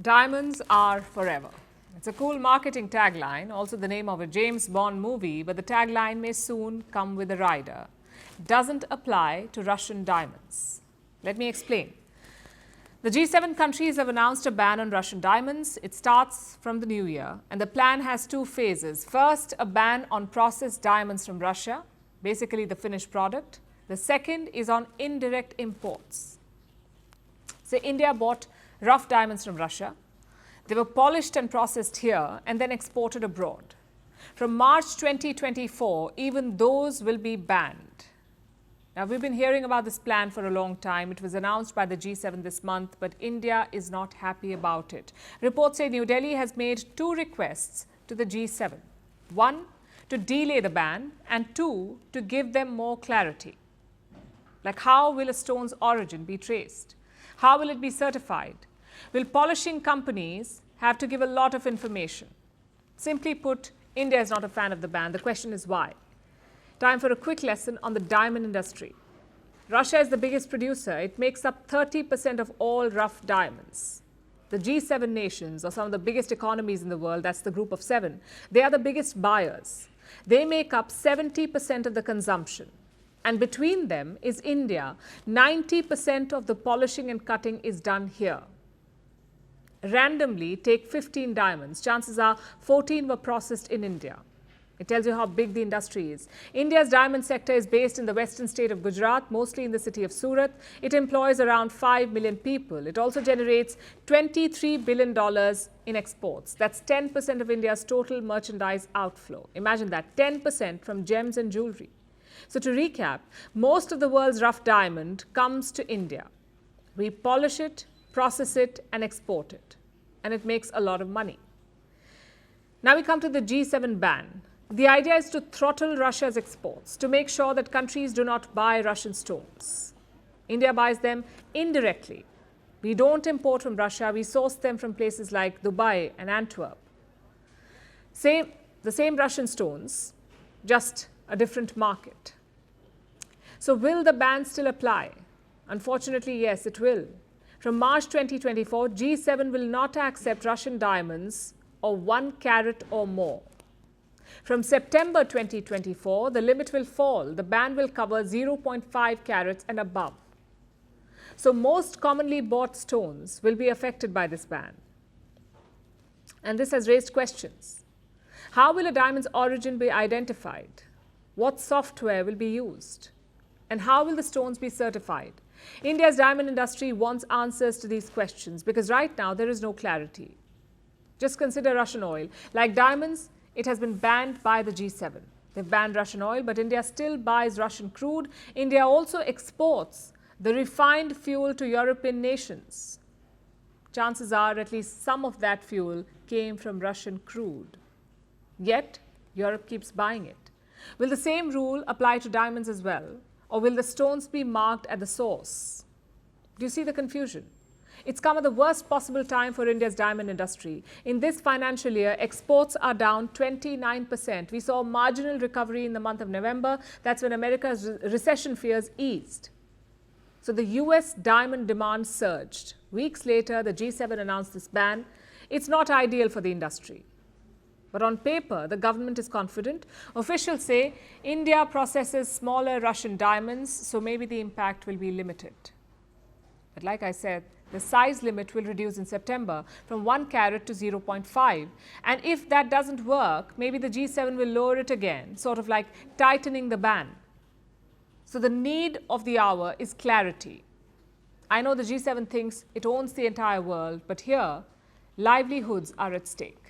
Diamonds are forever. It's a cool marketing tagline, also the name of a James Bond movie, but the tagline may soon come with a rider. Doesn't apply to Russian diamonds. Let me explain. The G7 countries have announced a ban on Russian diamonds. It starts from the new year, and the plan has two phases. First, a ban on processed diamonds from Russia, basically the finished product. The second is on indirect imports. So India bought rough diamonds from Russia. They were polished and processed here and then exported abroad. From March 2024, even those will be banned. Now, we've been hearing about this plan for a long time. It was announced by the G7 this month, but India is not happy about it. Reports say New Delhi has made two requests to the G7. One, to delay the ban, and two, to give them more clarity. Like, how will a stone's origin be traced? How will it be certified? Will polishing companies have to give a lot of information? Simply put, India is not a fan of the ban. The question is why? Time for a quick lesson on the diamond industry. Russia is the biggest producer. It makes up 30% of all rough diamonds. The G7 nations, or some of the biggest economies in the world, that's the group of 7, they are the biggest buyers. They make up 70% of the consumption. And between them is India. 90% of the polishing and cutting is done here. Randomly, take 15 diamonds. Chances are 14 were processed in India. It tells you how big the industry is. India's diamond sector is based in the western state of Gujarat, mostly in the city of Surat. It employs around 5 million people. It also generates $23 billion in exports. That's 10% of India's total merchandise outflow. Imagine that, 10% from gems and jewelry. So to recap, most of the world's rough diamond comes to India. We polish it, process it, and export it. And it makes a lot of money. Now we come to the G7 ban. The idea is to throttle Russia's exports, to make sure that countries do not buy Russian stones. India buys them indirectly. We don't import from Russia, we source them from places like Dubai and Antwerp. The same Russian stones, just a different market. So will the ban still apply? Unfortunately, yes, it will. From March 2024, G7 will not accept Russian diamonds of 1 carat or more. From September 2024, the limit will fall. The ban will cover 0.5 carats and above. So most commonly bought stones will be affected by this ban. And this has raised questions. How will a diamond's origin be identified? What software will be used? And how will the stones be certified? India's diamond industry wants answers to these questions because right now there is no clarity. Just consider Russian oil. Like diamonds, it has been banned by the G7. They've banned Russian oil, but India still buys Russian crude. India also exports the refined fuel to European nations. Chances are at least some of that fuel came from Russian crude. Yet, Europe keeps buying it. Will the same rule apply to diamonds as well? Or will the stones be marked at the source? Do you see the confusion? It's come at the worst possible time for India's diamond industry. In this financial year, exports are down 29%. We saw marginal recovery in the month of November. That's when America's recession fears eased. So the US diamond demand surged. Weeks later, the G7 announced this ban. It's not ideal for the industry. But on paper, the government is confident. Officials say India processes smaller Russian diamonds, so maybe the impact will be limited. But like I said, the size limit will reduce in September from 1 carat to 0.5. And if that doesn't work, maybe the G7 will lower it again, sort of like tightening the ban. So the need of the hour is clarity. I know the G7 thinks it owns the entire world, but here, livelihoods are at stake.